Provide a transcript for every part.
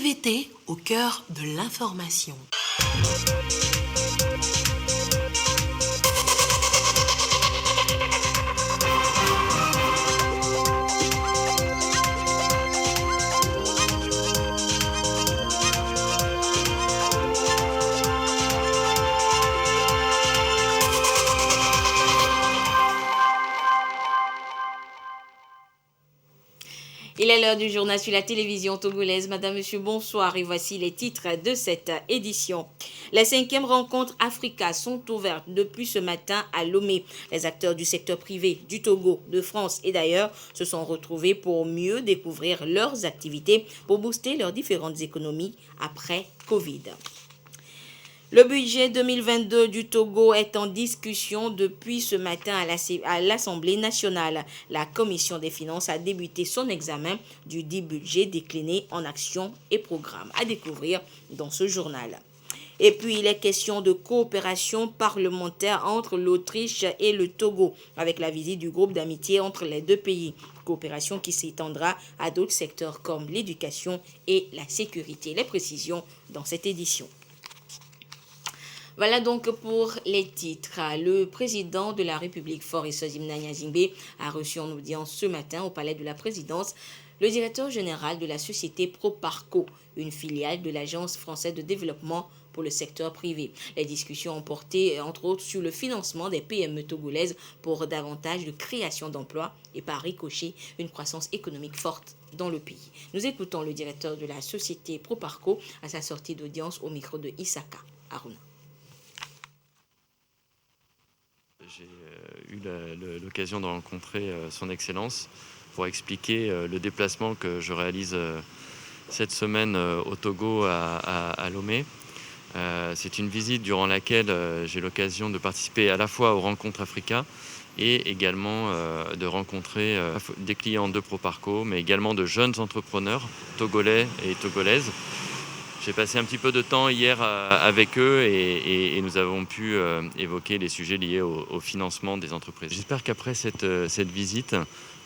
TVT au cœur de l'information. Il est l'heure du journal sur la télévision togolaise. Madame, Monsieur, bonsoir et voici les titres de cette édition. Les 5e rencontres Africa sont ouvertes depuis ce matin à Lomé. Les acteurs du secteur privé du Togo, de France et d'ailleurs se sont retrouvés pour mieux découvrir leurs activités pour booster leurs différentes économies après Covid. Le budget 2022 du Togo est en discussion depuis ce matin à l'Assemblée nationale. La Commission des finances a débuté son examen du dit budget décliné en actions et programmes. À découvrir dans ce journal. Et puis, il est question de coopération parlementaire entre l'Autriche et le Togo, avec la visite du groupe d'amitié entre les deux pays. Coopération qui s'étendra à d'autres secteurs comme l'éducation et la sécurité. Les précisions dans cette édition. Voilà donc pour les titres. Le président de la République, Faure Sozimna Zingbe, a reçu en audience ce matin au palais de la présidence le directeur général de la société Proparco, une filiale de l'Agence française de développement pour le secteur privé. Les discussions ont porté, entre autres, sur le financement des PME togolaises pour davantage de création d'emplois et par ricochet, une croissance économique forte dans le pays. Nous écoutons le directeur de la société Proparco à sa sortie d'audience au micro de Isaka Aruna. J'ai eu l'occasion de rencontrer son Excellence pour expliquer le déplacement que je réalise cette semaine au Togo à Lomé. C'est une visite durant laquelle j'ai l'occasion de participer à la fois aux rencontres Africa et également de rencontrer des clients de Proparco, mais également de jeunes entrepreneurs togolais et togolaises. J'ai passé un petit peu de temps hier avec eux et nous avons pu évoquer les sujets liés au financement des entreprises. J'espère qu'après cette visite,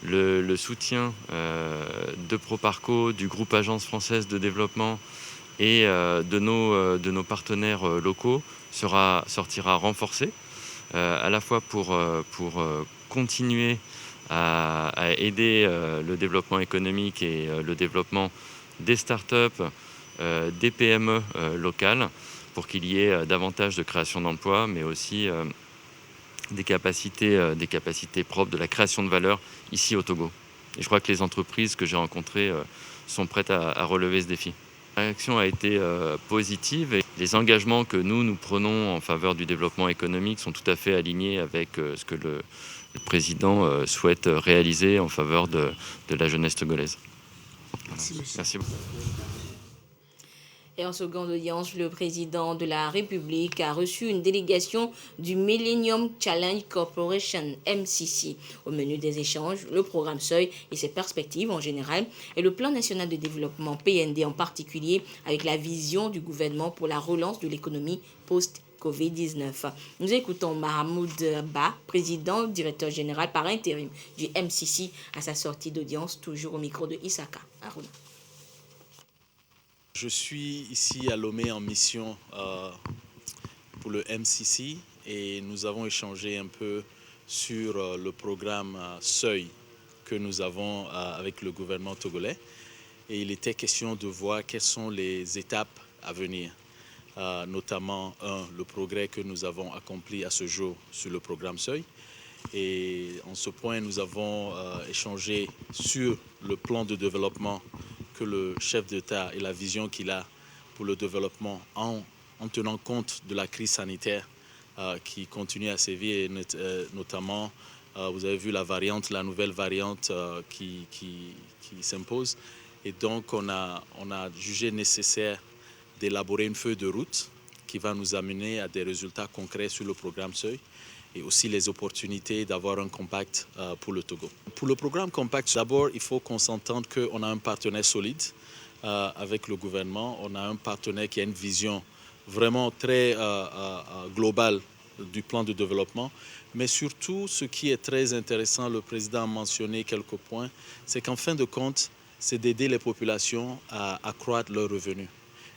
le soutien de Proparco, du groupe Agence française de développement et de nos partenaires locaux sortira renforcé, à la fois pour continuer à aider le développement économique et le développement des startups, des PME locales pour qu'il y ait davantage de création d'emplois, mais aussi des capacités propres de la création de valeur ici au Togo. Et je crois que les entreprises que j'ai rencontrées sont prêtes à relever ce défi. La réaction a été positive et les engagements que nous prenons en faveur du développement économique sont tout à fait alignés avec ce que le président souhaite réaliser en faveur de la jeunesse togolaise. Merci beaucoup. Et en seconde audience, le président de la République a reçu une délégation du Millennium Challenge Corporation, MCC. Au menu des échanges, le programme Seuil et ses perspectives en général, et le plan national de développement PND en particulier, avec la vision du gouvernement pour la relance de l'économie post-Covid-19. Nous écoutons Mahmoud Ba, président, directeur général par intérim du MCC, à sa sortie d'audience, toujours au micro de Isaka Aruna. Je suis ici à Lomé en mission pour le MCC et nous avons échangé un peu sur le programme Seuil que nous avons avec le gouvernement togolais. Et il était question de voir quelles sont les étapes à venir, notamment le progrès que nous avons accompli à ce jour sur le programme Seuil. Et en ce point, nous avons échangé sur le plan de développement que le chef d'État et la vision qu'il a pour le développement en tenant compte de la crise sanitaire qui continue à sévir, et notamment, vous avez vu la nouvelle variante qui s'impose. Et donc, on a jugé nécessaire d'élaborer une feuille de route qui va nous amener à des résultats concrets sur le programme Seuil et aussi les opportunités d'avoir un compact pour le Togo. Pour le programme compact, d'abord, il faut qu'on s'entende qu'on a un partenaire solide avec le gouvernement. On a un partenaire qui a une vision vraiment très globale du plan de développement. Mais surtout, ce qui est très intéressant, le président a mentionné quelques points, c'est qu'en fin de compte, c'est d'aider les populations à accroître leurs revenus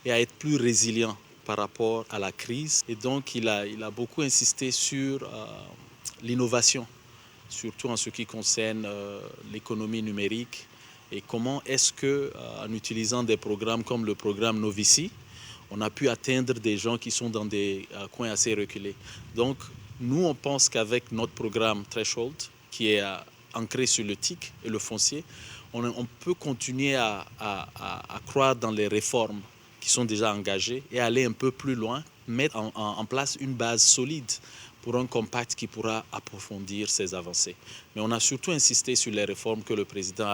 et à être plus résilients par rapport à la crise. Et donc, il a beaucoup insisté sur l'innovation, surtout en ce qui concerne l'économie numérique et comment est-ce qu'en utilisant des programmes comme le programme Novici, on a pu atteindre des gens qui sont dans des coins assez reculés. Donc, nous, on pense qu'avec notre programme Threshold, qui est ancré sur le TIC et le foncier, on peut continuer à croire dans les réformes qui sont déjà engagées et aller un peu plus loin, mettre en place une base solide pour un compact qui pourra approfondir ces avancées. Mais on a surtout insisté sur les réformes que le président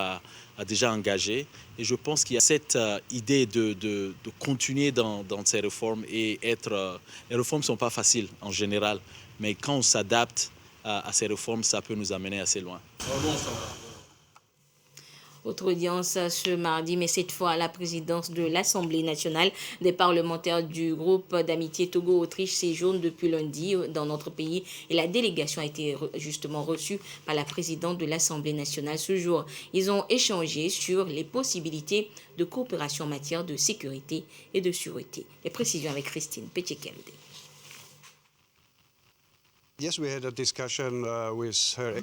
a déjà engagées. Et je pense qu'il y a cette idée de continuer dans ces réformes et être... les réformes ne sont pas faciles en général, mais quand on s'adapte à ces réformes, ça peut nous amener assez loin. Autre audience ce mardi, mais cette fois à la présidence de l'Assemblée nationale. Des parlementaires du groupe d'amitié Togo-Autriche séjournent depuis lundi dans notre pays et la délégation a été justement reçue par la présidente de l'Assemblée nationale ce jour. Ils ont échangé sur les possibilités de coopération en matière de sécurité et de sûreté. Les précisions avec Christine Petchekelde.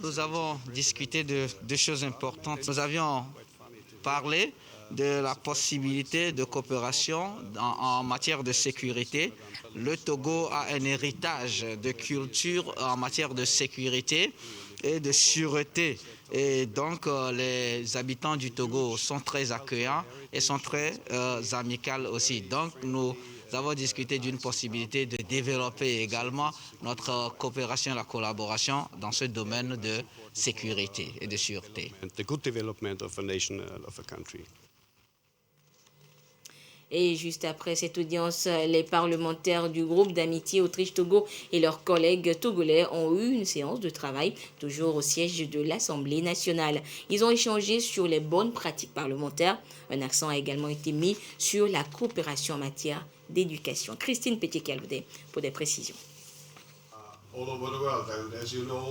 Nous avons discuté de deux choses importantes. Nous avions parlé de la possibilité de coopération en matière de sécurité. Le Togo a un héritage de culture en matière de sécurité et de sûreté. Et donc, les habitants du Togo sont très accueillants et sont très amicaux aussi. Donc, nous avons discuté d'une possibilité de développer également notre coopération et la collaboration dans ce domaine de sécurité et de sûreté. Et juste après cette audience, les parlementaires du groupe d'amitié Autriche-Togo et leurs collègues togolais ont eu une séance de travail, toujours au siège de l'Assemblée nationale. Ils ont échangé sur les bonnes pratiques parlementaires. Un accent a également été mis sur la coopération en matière d'éducation. Christine Petchekelde pour des précisions.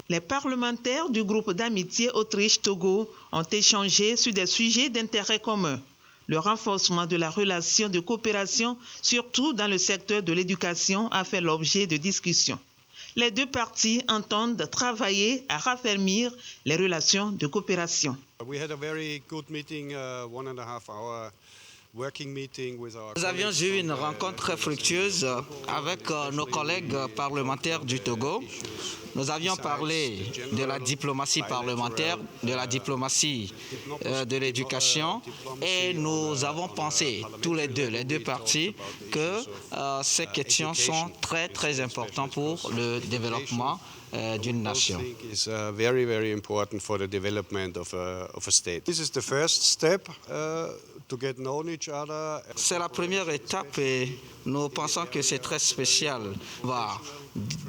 Les parlementaires du groupe d'amitié Autriche-Togo ont échangé sur des sujets d'intérêt commun. Le renforcement de la relation de coopération, surtout dans le secteur de l'éducation, a fait l'objet de discussions. Les deux parties entendent travailler à raffermir les relations de coopération. Nous avions eu une rencontre très fructueuse avec nos collègues parlementaires du Togo. Nous avions parlé de la diplomatie parlementaire, de la diplomatie de l'éducation et nous avons pensé, tous les deux parties, que ces questions sont très très importantes pour le développement d'une nation. C'est la première étape et nous pensons que c'est très spécial. On va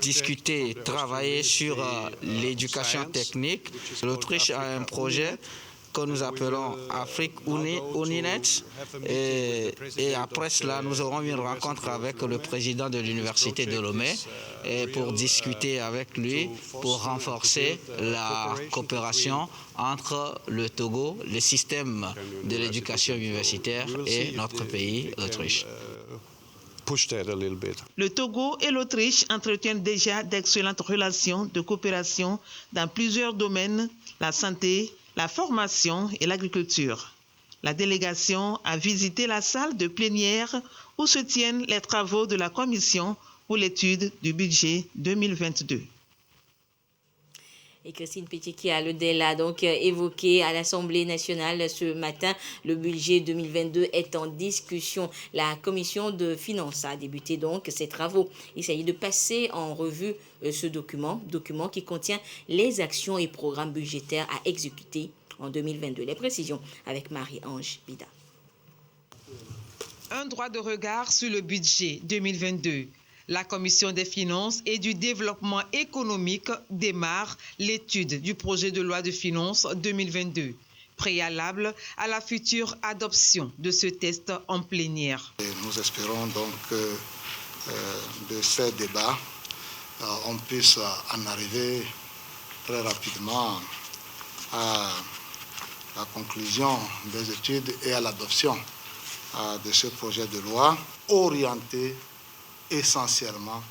discuter, travailler sur l'éducation technique. L'Autriche a un projet que nous appelons Afrique Uninet. Et après cela, nous aurons une rencontre avec le président de l'université de Lomé pour discuter avec lui, pour renforcer la coopération entre le Togo, le système de l'éducation universitaire et notre pays, l'Autriche. Le Togo et l'Autriche entretiennent déjà d'excellentes relations de coopération dans plusieurs domaines, la santé, la formation et l'agriculture. La délégation a visité la salle de plénière où se tiennent les travaux de la Commission pour l'étude du budget 2022. Et Christine Petit qui a le DELA donc évoqué à l'Assemblée nationale ce matin. Le budget 2022 est en discussion. La commission de finances a débuté donc ses travaux. Il s'agit de passer en revue ce document qui contient les actions et programmes budgétaires à exécuter en 2022. Les précisions avec Marie-Ange Bida. Un droit de regard sur le budget 2022. La Commission des finances et du développement économique démarre l'étude du projet de loi de finances 2022, préalable à la future adoption de ce texte en plénière. Et nous espérons donc que de ces débats, on puisse en arriver très rapidement à la conclusion des études et à l'adoption de ce projet de loi, orienté essentiellement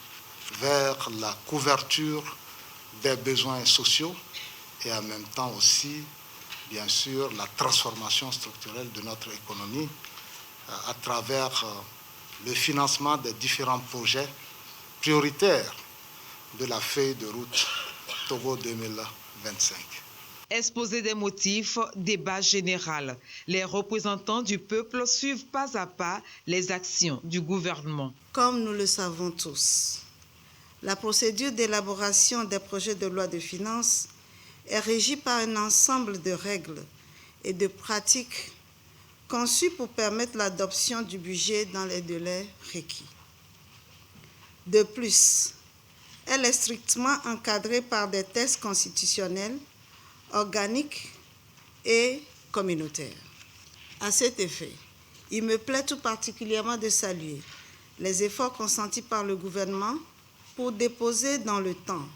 vers la couverture des besoins sociaux et en même temps aussi, bien sûr, la transformation structurelle de notre économie à travers le financement des différents projets prioritaires de la feuille de route Togo 2025. Exposé des motifs, débat général. Les représentants du peuple suivent pas à pas les actions du gouvernement. Comme nous le savons tous, la procédure d'élaboration des projets de loi de finances est régie par un ensemble de règles et de pratiques conçues pour permettre l'adoption du budget dans les délais requis. De plus, elle est strictement encadrée par des textes constitutionnels, organiques et communautaires. À cet effet, il me plaît tout particulièrement de saluer les efforts consentis par le gouvernement pour déposer dans le temps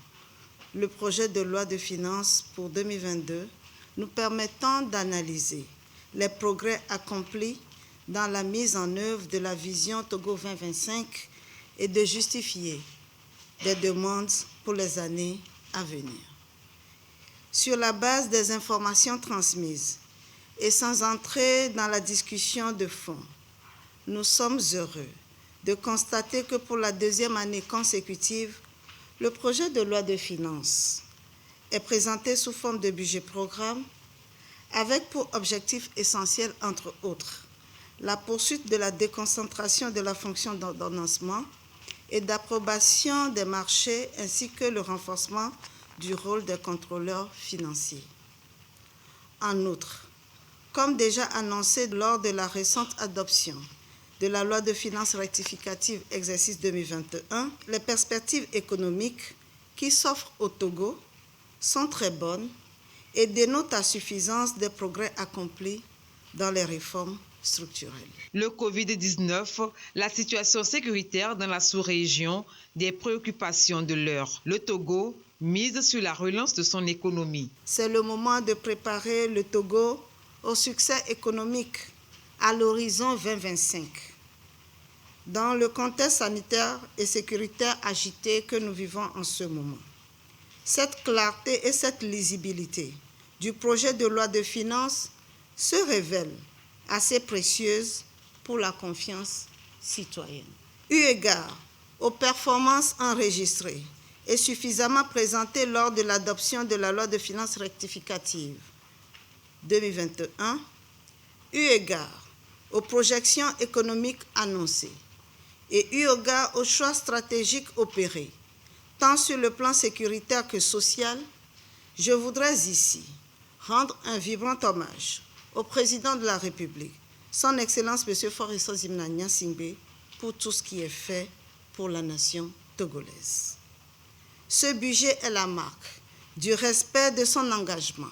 le projet de loi de finances pour 2022, nous permettant d'analyser les progrès accomplis dans la mise en œuvre de la vision Togo 2025 et de justifier des demandes pour les années à venir. Sur la base des informations transmises et sans entrer dans la discussion de fond, nous sommes heureux de constater que pour la deuxième année consécutive, le projet de loi de finances est présenté sous forme de budget-programme avec pour objectif essentiel, entre autres, la poursuite de la déconcentration de la fonction d'ordonnancement et d'approbation des marchés ainsi que le renforcement du rôle des contrôleurs financiers. En outre, comme déjà annoncé lors de la récente adoption de la loi de finances rectificative exercice 2021, les perspectives économiques qui s'offrent au Togo sont très bonnes et dénotent à suffisance des progrès accomplis dans les réformes structurelles. Le Covid-19, la situation sécuritaire dans la sous-région, des préoccupations de l'heure. Le Togo mise sur la relance de son économie. C'est le moment de préparer le Togo au succès économique à l'horizon 2025. Dans le contexte sanitaire et sécuritaire agité que nous vivons en ce moment, cette clarté et cette lisibilité du projet de loi de finances se révèlent assez précieuses pour la confiance citoyenne. Eu égard aux performances enregistrées et suffisamment présentées lors de l'adoption de la loi de finances rectificative 2021, eu égard aux projections économiques annoncées et eu égard aux choix stratégiques opérés, tant sur le plan sécuritaire que social, je voudrais ici rendre un vibrant hommage au président de la République, son Excellence M. Faure Zimna Singbe, pour tout ce qui est fait pour la nation togolaise. Ce budget est la marque du respect de son engagement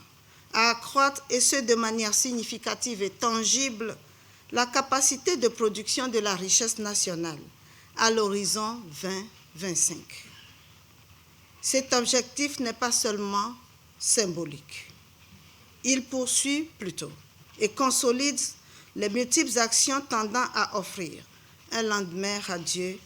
à accroître, et ce de manière significative et tangible, la capacité de production de la richesse nationale à l'horizon 2025. Cet objectif n'est pas seulement symbolique. Il poursuit plutôt et consolide les multiples actions tendant à offrir un lendemain radieux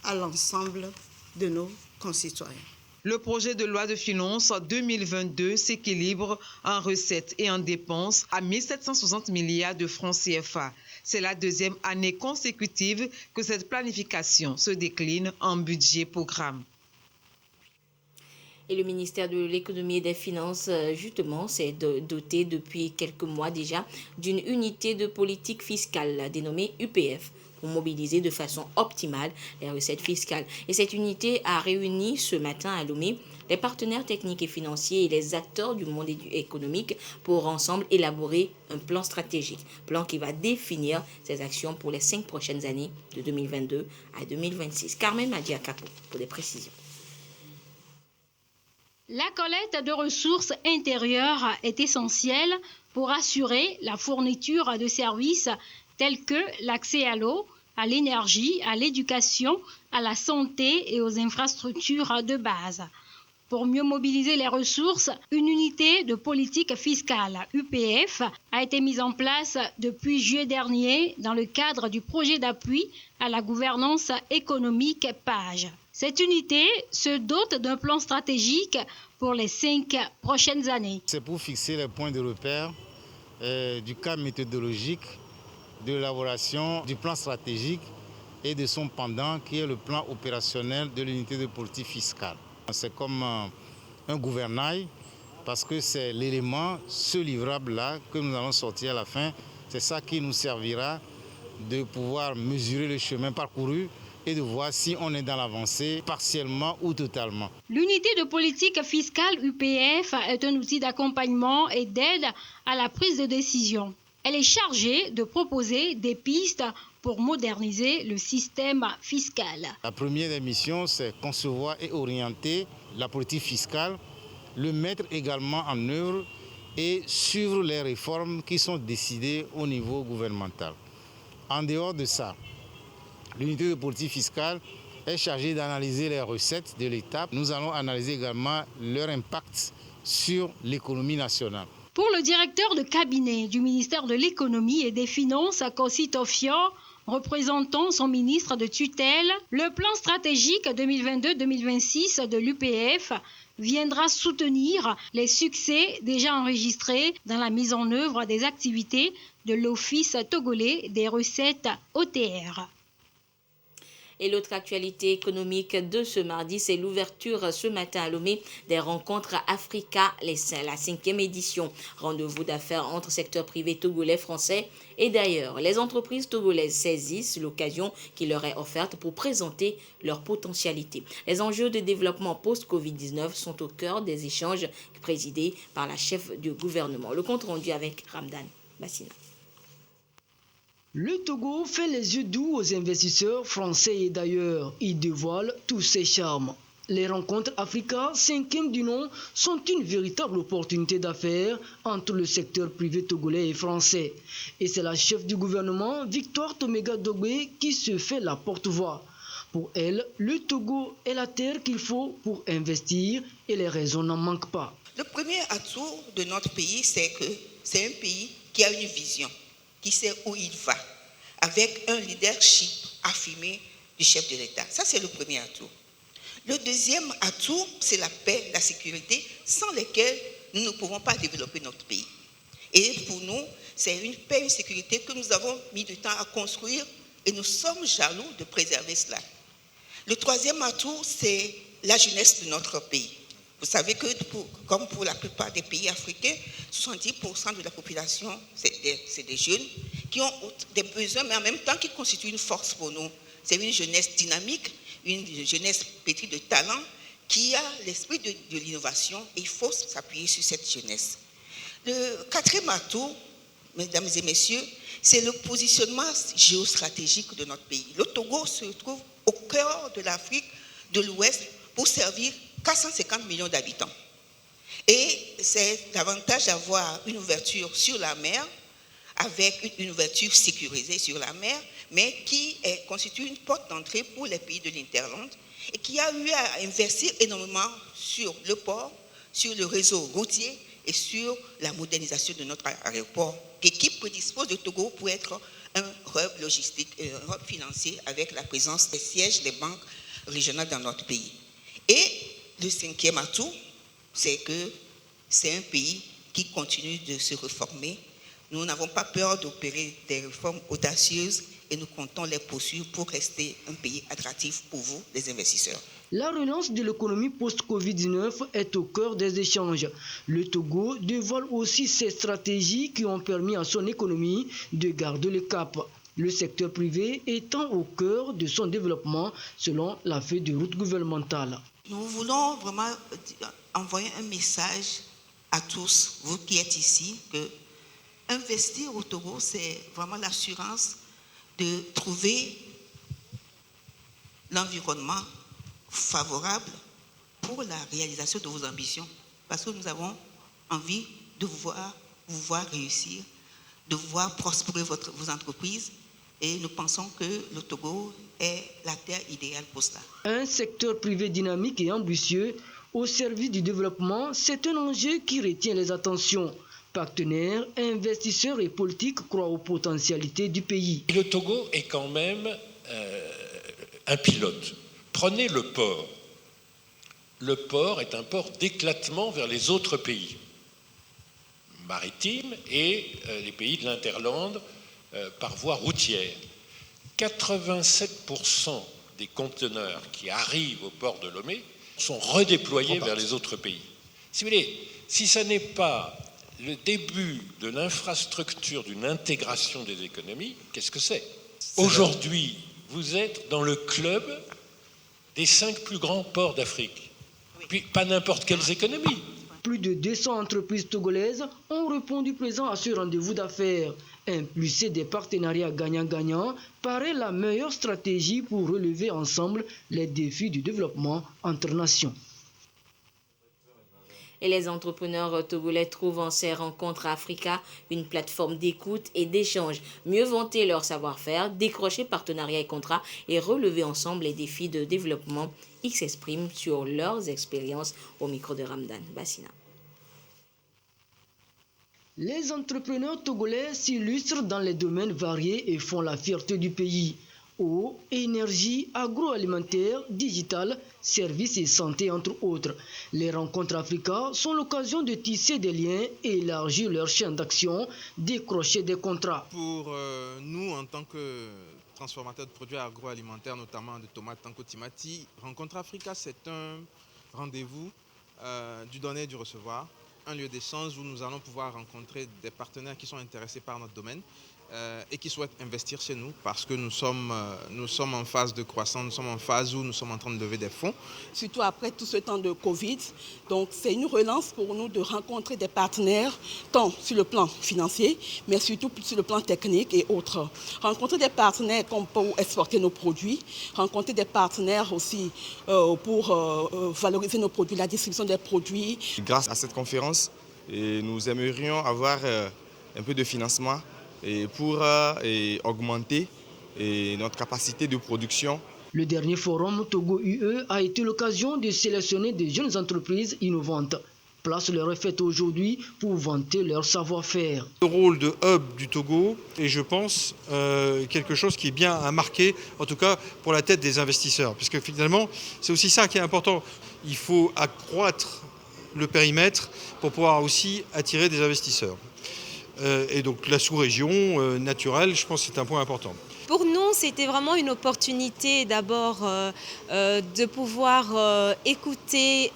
à l'ensemble de nos concitoyens. Le projet de loi de finances 2022 s'équilibre en recettes et en dépenses à 1 760 milliards de francs CFA. C'est la deuxième année consécutive que cette planification se décline en budget-programme. Et le ministère de l'économie et des finances, justement, s'est doté depuis quelques mois déjà d'une unité de politique fiscale dénommée UPF pour mobiliser de façon optimale les recettes fiscales. Et cette unité a réuni ce matin à Lomé les partenaires techniques et financiers et les acteurs du monde économique pour ensemble élaborer un plan stratégique, plan qui va définir ses actions pour les 5 prochaines années de 2022 à 2026. Carmen Madiakapo pour des précisions. La collecte de ressources intérieures est essentielle pour assurer la fourniture de services tels que l'accès à l'eau, à l'énergie, à l'éducation, à la santé et aux infrastructures de base. Pour mieux mobiliser les ressources, une unité de politique fiscale, UPF, a été mise en place depuis juillet dernier dans le cadre du projet d'appui à la gouvernance économique PAGE. Cette unité se dote d'un plan stratégique pour les 5 prochaines années. C'est pour fixer les points de repère du cadre méthodologique de l'élaboration du plan stratégique et de son pendant qui est le plan opérationnel de l'unité de politique fiscale. C'est comme un gouvernail parce que c'est l'élément, ce livrable-là que nous allons sortir à la fin. C'est ça qui nous servira de pouvoir mesurer le chemin parcouru et de voir si on est dans l'avancée partiellement ou totalement. L'unité de politique fiscale UPF est un outil d'accompagnement et d'aide à la prise de décision. Elle est chargée de proposer des pistes pour moderniser le système fiscal. La première des missions, c'est concevoir et orienter la politique fiscale, le mettre également en œuvre et suivre les réformes qui sont décidées au niveau gouvernemental. En dehors de ça, l'unité de politique fiscale est chargée d'analyser les recettes de l'État. Nous allons analyser également leur impact sur l'économie nationale. Pour le directeur de cabinet du ministère de l'Économie et des Finances, Kossi Toffior, représentant son ministre de tutelle, le plan stratégique 2022-2026 de l'UPF viendra soutenir les succès déjà enregistrés dans la mise en œuvre des activités de l'Office togolais des recettes OTR. Et l'autre actualité économique de ce mardi, c'est l'ouverture ce matin à Lomé des rencontres Africa, la 5e édition. Rendez-vous d'affaires entre secteur privé togolais, français et d'ailleurs. Les entreprises togolaises saisissent l'occasion qui leur est offerte pour présenter leurs potentialités. Les enjeux de développement post-Covid-19 sont au cœur des échanges présidés par la chef du gouvernement. Le compte rendu avec Ramdan Bassina. Le Togo fait les yeux doux aux investisseurs français et d'ailleurs. Il dévoile tous ses charmes. Les rencontres Africa, 5e du nom, sont une véritable opportunité d'affaires entre le secteur privé togolais et français. Et c'est la chef du gouvernement, Victoire Toméga Dogbe, qui se fait la porte-voix. Pour elle, le Togo est la terre qu'il faut pour investir et les raisons n'en manquent pas. Le premier atout de notre pays, c'est que c'est un pays qui a une vision, qui sait où il va, avec un leadership affirmé du chef de l'État. Ça, c'est le premier atout. Le deuxième atout, c'est la paix, la sécurité, sans lesquelles nous ne pouvons pas développer notre pays. Et pour nous, c'est une paix et une sécurité que nous avons mis du temps à construire et nous sommes jaloux de préserver cela. Le troisième atout, c'est la jeunesse de notre pays. Vous savez que, comme pour la plupart des pays africains, 70% de la population, c'est des jeunes qui ont des besoins, mais en même temps qui constituent une force pour nous. C'est une jeunesse dynamique, une jeunesse pétrie de talent, qui a l'esprit de l'innovation, et il faut s'appuyer sur cette jeunesse. Le quatrième atout, mesdames et messieurs, c'est le positionnement géostratégique de notre pays. Le Togo se trouve au cœur de l'Afrique de l'Ouest pour servir 450 millions d'habitants. Et c'est davantage d'avoir une ouverture sur la mer, avec une ouverture sécurisée sur la mer, mais qui constitue une porte d'entrée pour les pays de l'Interland et qui a eu à investir énormément sur le port, sur le réseau routier et sur la modernisation de notre aéroport, et qui prédispose le Togo pour être un hub logistique, un hub financier avec la présence des sièges des banques régionales dans notre pays. Et le cinquième atout, c'est que c'est un pays qui continue de se réformer. Nous n'avons pas peur d'opérer des réformes audacieuses et nous comptons les poursuivre pour rester un pays attractif pour vous, les investisseurs. La relance de l'économie post-Covid-19 est au cœur des échanges. Le Togo dévoile aussi ses stratégies qui ont permis à son économie de garder le cap. Le secteur privé étant au cœur de son développement selon la feuille de route gouvernementale. Nous voulons vraiment envoyer un message à tous, vous qui êtes ici, que investir au Togo, c'est vraiment l'assurance de trouver l'environnement favorable pour la réalisation de vos ambitions. Parce que nous avons envie de vous voir réussir, de voir prospérer vos entreprises. Et nous pensons que le Togo est la terre idéale pour cela. Un secteur privé dynamique et ambitieux au service du développement, c'est un enjeu qui retient les attentions. Partenaires, investisseurs et politiques croient aux potentialités du pays. Le Togo est quand même un pilote. Prenez le port. Le port est un port d'éclatement vers les autres pays maritimes et les pays de l'Interland par voie routière. 87% des conteneurs qui arrivent au port de Lomé sont redéployés vers les autres pays. Si vous voulez, si ce n'est pas le début de l'infrastructure d'une intégration des économies, qu'est-ce que c'est? Aujourd'hui, vous êtes dans le club des 5 plus grands ports d'Afrique. Puis pas n'importe quelles économies. Plus de 200 entreprises togolaises ont répondu présent à ce rendez-vous d'affaires. Impulser des partenariats gagnant-gagnant paraît la meilleure stratégie pour relever ensemble les défis du développement entre nations. Et les entrepreneurs togolais trouvent en ces rencontres Africa une plateforme d'écoute et d'échange. Mieux vanter leur savoir-faire, décrocher partenariats et contrats et relever ensemble les défis de développement. Ils s'expriment sur leurs expériences au micro de Ramdan Bassina. Les entrepreneurs togolais s'illustrent dans les domaines variés et font la fierté du pays. Eau, énergie, agroalimentaire, digital, services et santé entre autres. Les rencontres Africa sont l'occasion de tisser des liens et élargir leur champ d'action, décrocher des contrats. Pour nous, en tant que transformateurs de produits agroalimentaires, notamment de tomates Tanko Timati, Rencontre Africa, c'est un rendez-vous du donner et du recevoir, un lieu d'échange où nous allons pouvoir rencontrer des partenaires qui sont intéressés par notre domaine et qui souhaitent investir chez nous parce que nous sommes en phase de croissance, nous sommes en phase où nous sommes en train de lever des fonds. Surtout après tout ce temps de Covid, donc c'est une relance pour nous de rencontrer des partenaires, tant sur le plan financier, mais surtout sur le plan technique et autres. Rencontrer des partenaires comme pour exporter nos produits, rencontrer des partenaires aussi pour valoriser nos produits, la distribution des produits. Grâce à cette conférence, nous aimerions avoir un peu de financement pour augmenter notre capacité de production. Le dernier forum Togo UE a été l'occasion de sélectionner des jeunes entreprises innovantes. Place leur est faite aujourd'hui pour vanter leur savoir-faire. Le rôle de hub du Togo est, je pense, quelque chose qui est bien à marquer, en tout cas pour la tête des investisseurs. Puisque finalement, c'est aussi ça qui est important. Il faut accroître le périmètre pour pouvoir aussi attirer des investisseurs. Et donc la sous-région naturelle, je pense que c'est un point important. Pour nous, c'était vraiment une opportunité d'abord de pouvoir écouter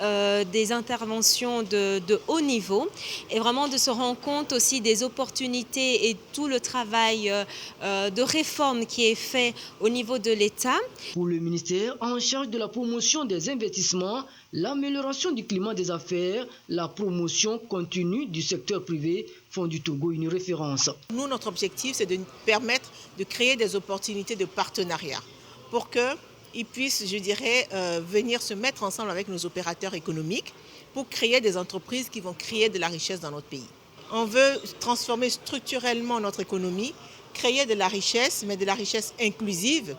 des interventions de haut niveau et vraiment de se rendre compte aussi des opportunités et tout le travail de réforme qui est fait au niveau de l'État. Pour le ministère en charge de la promotion des investissements, l'amélioration du climat des affaires, la promotion continue du secteur privé font du Togo une référence. Nous, notre objectif, c'est de permettre de créer des opportunités de partenariat pour qu'ils puissent, je dirais, venir se mettre ensemble avec nos opérateurs économiques pour créer des entreprises qui vont créer de la richesse dans notre pays. On veut transformer structurellement notre économie, créer de la richesse, mais de la richesse inclusive,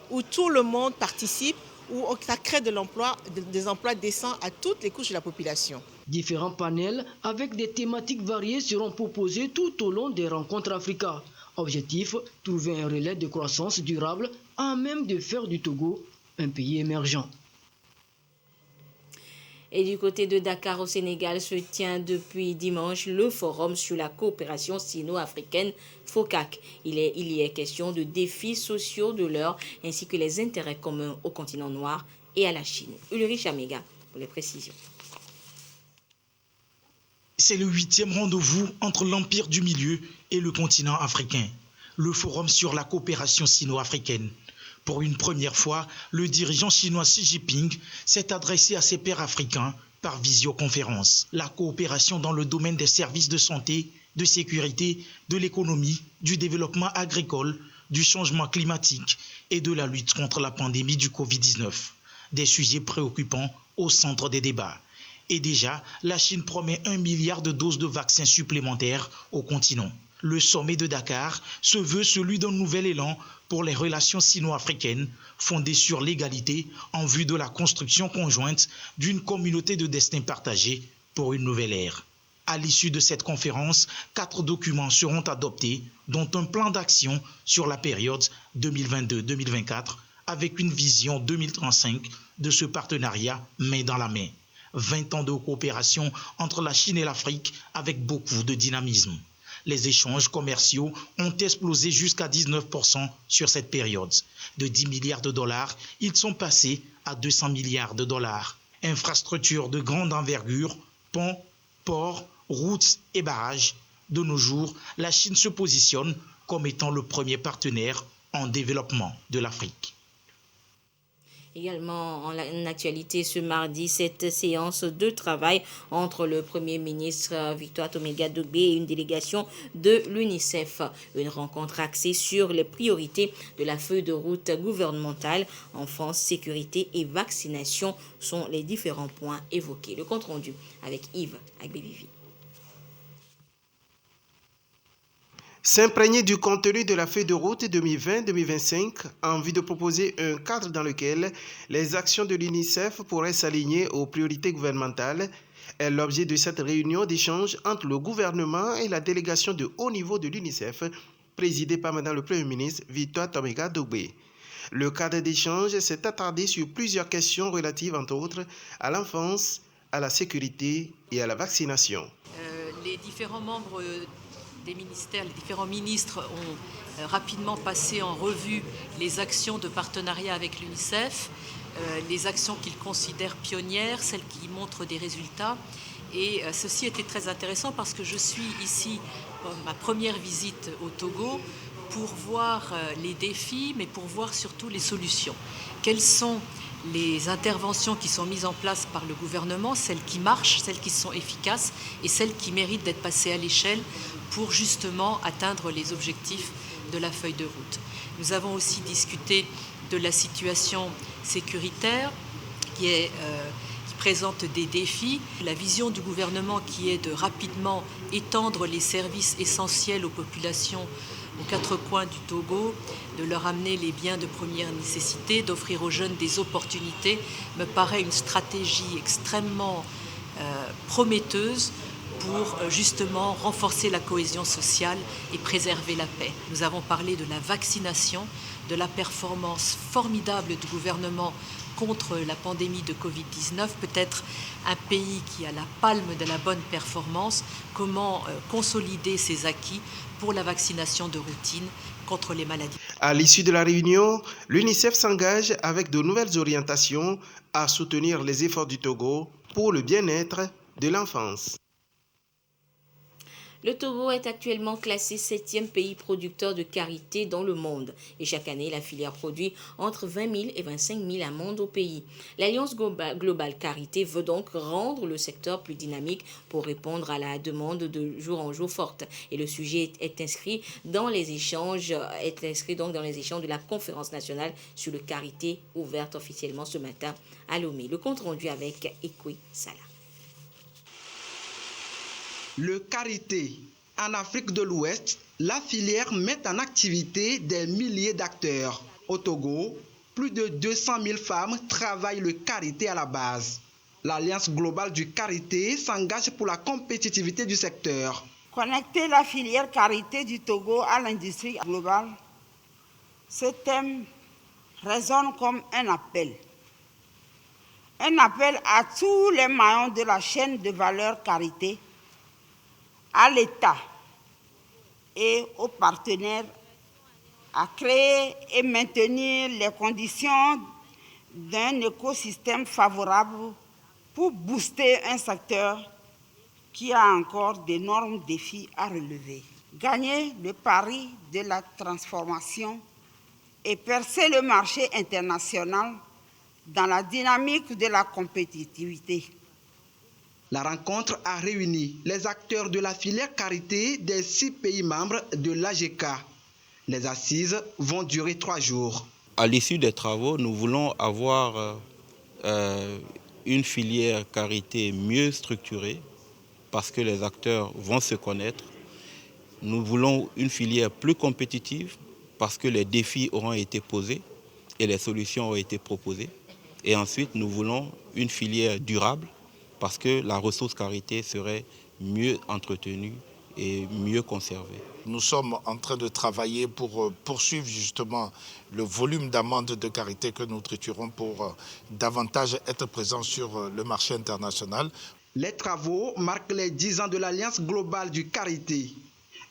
où tout le monde participe, où ça crée de l'emploi, des emplois décents à toutes les couches de la population. Différents panels avec des thématiques variées seront proposés tout au long des rencontres Africa. Objectif, trouver un relais de croissance durable à même de faire du Togo un pays émergent. Et du côté de Dakar au Sénégal se tient depuis dimanche le forum sur la coopération sino-africaine FOCAC. Il y est question de défis sociaux de l'heure ainsi que les intérêts communs au continent noir et à la Chine. Ulrich Amega pour les précisions. C'est le 8e rendez-vous entre l'Empire du Milieu et le continent africain, le forum sur la coopération sino-africaine. Pour une première fois, le dirigeant chinois Xi Jinping s'est adressé à ses pairs africains par visioconférence. La coopération dans le domaine des services de santé, de sécurité, de l'économie, du développement agricole, du changement climatique et de la lutte contre la pandémie du Covid-19. Des sujets préoccupants au centre des débats. Et déjà, la Chine promet 1 milliard de doses de vaccins supplémentaires au continent. Le sommet de Dakar se veut celui d'un nouvel élan pour les relations sino-africaines fondées sur l'égalité en vue de la construction conjointe d'une communauté de destin partagé pour une nouvelle ère. À l'issue de cette conférence, 4 documents seront adoptés, dont un plan d'action sur la période 2022-2024 avec une vision 2035 de ce partenariat main dans la main. 20 ans de coopération entre la Chine et l'Afrique avec beaucoup de dynamisme. Les échanges commerciaux ont explosé jusqu'à 19% sur cette période. De 10 milliards de dollars, ils sont passés à 200 milliards de dollars. Infrastructures de grande envergure, ponts, ports, routes et barrages. De nos jours, la Chine se positionne comme étant le premier partenaire en développement de l'Afrique. Également en actualité ce mardi, cette séance de travail entre le Premier ministre Victoire Toméga-Dogbé et une délégation de l'UNICEF. Une rencontre axée sur les priorités de la feuille de route gouvernementale. Enfance, sécurité et vaccination sont les différents points évoqués. Le compte rendu avec Yves Agbebivi. S'imprégner du contenu de la feuille de route 2020-2025 en vue de proposer un cadre dans lequel les actions de l'UNICEF pourraient s'aligner aux priorités gouvernementales est l'objet de cette réunion d'échange entre le gouvernement et la délégation de haut niveau de l'UNICEF, présidée par Madame le Premier ministre Victoire Toméga-Dogbé. Le cadre d'échange s'est attardé sur plusieurs questions relatives, entre autres, à l'enfance, à la sécurité et à la vaccination. Les différents membres des ministères, les différents ministres ont rapidement passé en revue les actions de partenariat avec l'UNICEF, les actions qu'ils considèrent pionnières, celles qui montrent des résultats. Et ceci était très intéressant parce que je suis ici pour ma première visite au Togo pour voir les défis, mais pour voir surtout les solutions. Quelles sont les interventions qui sont mises en place par le gouvernement, celles qui marchent, celles qui sont efficaces et celles qui méritent d'être passées à l'échelle pour justement atteindre les objectifs de la feuille de route. Nous avons aussi discuté de la situation sécuritaire qui présente des défis. La vision du gouvernement qui est de rapidement étendre les services essentiels aux populations aux 4 coins du Togo, de leur amener les biens de première nécessité, d'offrir aux jeunes des opportunités, me paraît une stratégie extrêmement prometteuse pour justement renforcer la cohésion sociale et préserver la paix. Nous avons parlé de la vaccination, de la performance formidable du gouvernement contre la pandémie de Covid-19, peut-être un pays qui a la palme de la bonne performance, comment consolider ses acquis pour la vaccination de routine contre les maladies. À l'issue de la réunion, l'UNICEF s'engage avec de nouvelles orientations à soutenir les efforts du Togo pour le bien-être de l'enfance. Le Togo est actuellement classé 7e pays producteur de karité dans le monde. Et chaque année, la filière produit entre 20 000 et 25 000 amandes au pays. L'Alliance Globale Karité veut donc rendre le secteur plus dynamique pour répondre à la demande de jour en jour forte. Et le sujet est inscrit dans les échanges, de la conférence nationale sur le karité ouverte officiellement ce matin à Lomé. Le compte rendu avec Ekwe Salah. Le karité. En Afrique de l'Ouest, la filière met en activité des milliers d'acteurs. Au Togo, plus de 200 000 femmes travaillent le karité à la base. L'Alliance globale du karité s'engage pour la compétitivité du secteur. Connecter la filière karité du Togo à l'industrie globale, ce thème résonne comme un appel. Un appel à tous les maillons de la chaîne de valeur karité, à l'État et aux partenaires à créer et maintenir les conditions d'un écosystème favorable pour booster un secteur qui a encore d'énormes défis à relever. Gagner le pari de la transformation et percer le marché international dans la dynamique de la compétitivité. La rencontre a réuni les acteurs de la filière karité des 6 pays membres de l'AGK. Les assises vont durer 3 jours. À l'issue des travaux, nous voulons avoir une filière karité mieux structurée parce que les acteurs vont se connaître. Nous voulons une filière plus compétitive parce que les défis auront été posés et les solutions ont été proposées. Et ensuite, nous voulons une filière durable parce que la ressource karité serait mieux entretenue et mieux conservée. Nous sommes en train de travailler pour poursuivre justement le volume d'amandes de karité que nous triturons pour davantage être présents sur le marché international. Les travaux marquent les 10 ans de l'Alliance globale du karité.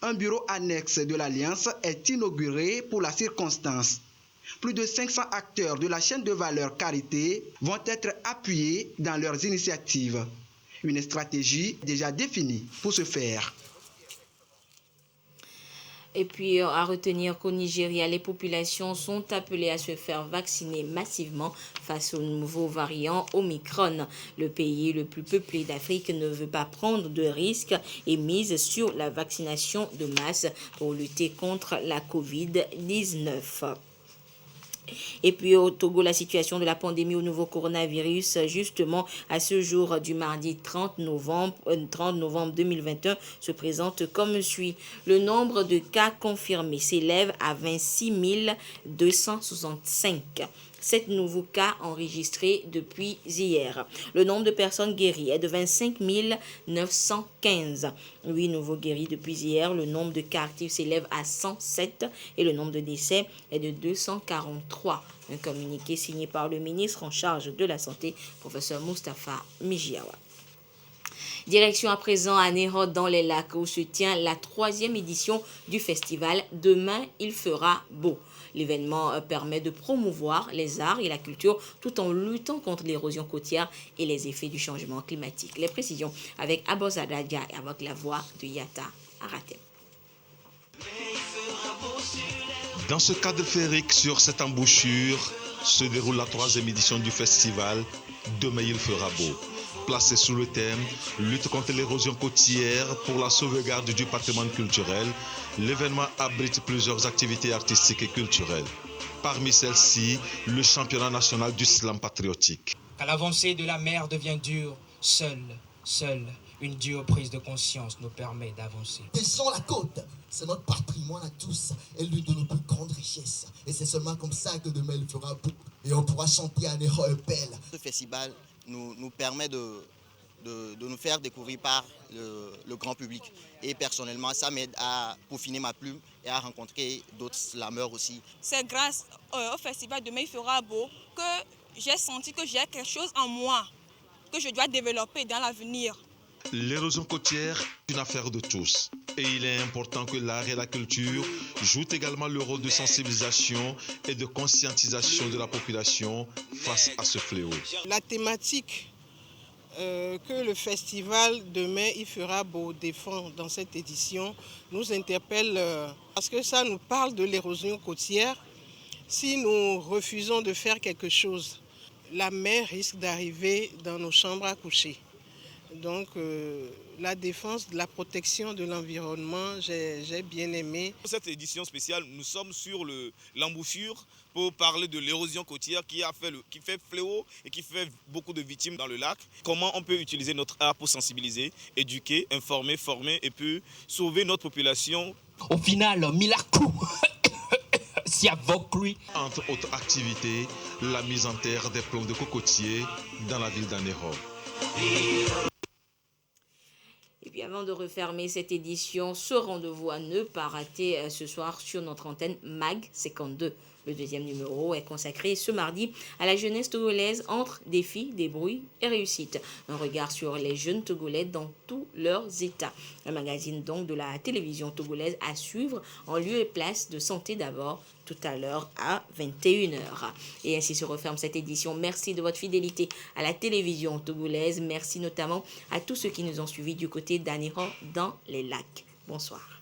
Un bureau annexe de l'Alliance est inauguré pour la circonstance. Plus de 500 acteurs de la chaîne de valeur karité vont être appuyés dans leurs initiatives. Une stratégie déjà définie pour ce faire. Et puis, à retenir qu'au Nigeria, les populations sont appelées à se faire vacciner massivement face au nouveau variant Omicron. Le pays le plus peuplé d'Afrique ne veut pas prendre de risques et mise sur la vaccination de masse pour lutter contre la COVID-19. Et puis au Togo, la situation de la pandémie au nouveau coronavirus, justement à ce jour du mardi 30 novembre 2021, se présente comme suit. Le nombre de cas confirmés s'élève à 26 265. 7 nouveaux cas enregistrés depuis hier. Le nombre de personnes guéries est de 25 915. 8 nouveaux guéris depuis hier. Le nombre de cas actifs s'élève à 107 et le nombre de décès est de 243. Un communiqué signé par le ministre en charge de la Santé, professeur Moustapha Mijiawa. Direction à présent à Nérode dans les lacs où se tient la 3e édition du festival Demain il fera beau. L'événement permet de promouvoir les arts et la culture tout en luttant contre l'érosion côtière et les effets du changement climatique. Les précisions avec Abozadadia et avec la voix de Yata Aratem. Dans ce cadre féerique sur cette embouchure se déroule la 3e édition du festival Demain il fera beau. Placé sous le thème « Lutte contre l'érosion côtière pour la sauvegarde du patrimoine culturel », l'événement abrite plusieurs activités artistiques et culturelles. Parmi celles-ci, le championnat national du slam patriotique. Quand l'avancée de la mer devient dure, seule une dure prise de conscience nous permet d'avancer. Descends la côte, c'est notre patrimoine à tous et l'une de nos plus grandes richesses. Et c'est seulement comme ça que demain il fera beau et on pourra chanter un héros belle. Ce festival nous permet de nous faire découvrir par le grand public. Et personnellement, ça m'aide à peaufiner ma plume et à rencontrer d'autres slameurs aussi. C'est grâce au festival Demain il fera beau que j'ai senti que j'ai quelque chose en moi que je dois développer dans l'avenir. L'érosion côtière est une affaire de tous. Et il est important que l'art et la culture jouent également le rôle de sensibilisation et de conscientisation de la population face à ce fléau. La thématique que le festival Demain il fera beau défend dans cette édition nous interpelle parce que ça nous parle de l'érosion côtière. Si nous refusons de faire quelque chose, la mer risque d'arriver dans nos chambres à coucher. Donc la défense, la protection de l'environnement, j'ai bien aimé. Pour cette édition spéciale, nous sommes sur l'embouchure pour parler de l'érosion côtière qui fait fléau et qui fait beaucoup de victimes dans le lac. Comment on peut utiliser notre art pour sensibiliser, éduquer, informer, former et puis sauver notre population. Au final, Milakou s'y invoque lui. Entre autres activités, la mise en terre des plombs de cocotiers dans la ville d'Anéro. Et puis avant de refermer cette édition, ce rendez-vous à ne pas rater ce soir sur notre antenne MAG 52. Le 2e numéro est consacré ce mardi à la jeunesse togolaise entre défis, débrouilles et réussites. Un regard sur les jeunes togolais dans tous leurs états. Un magazine donc de la télévision togolaise à suivre en lieu et place de Santé d'abord tout à l'heure à 21h. Et ainsi se referme cette édition. Merci de votre fidélité à la télévision togolaise. Merci notamment à tous ceux qui nous ont suivis du côté d'Anéro dans les lacs. Bonsoir.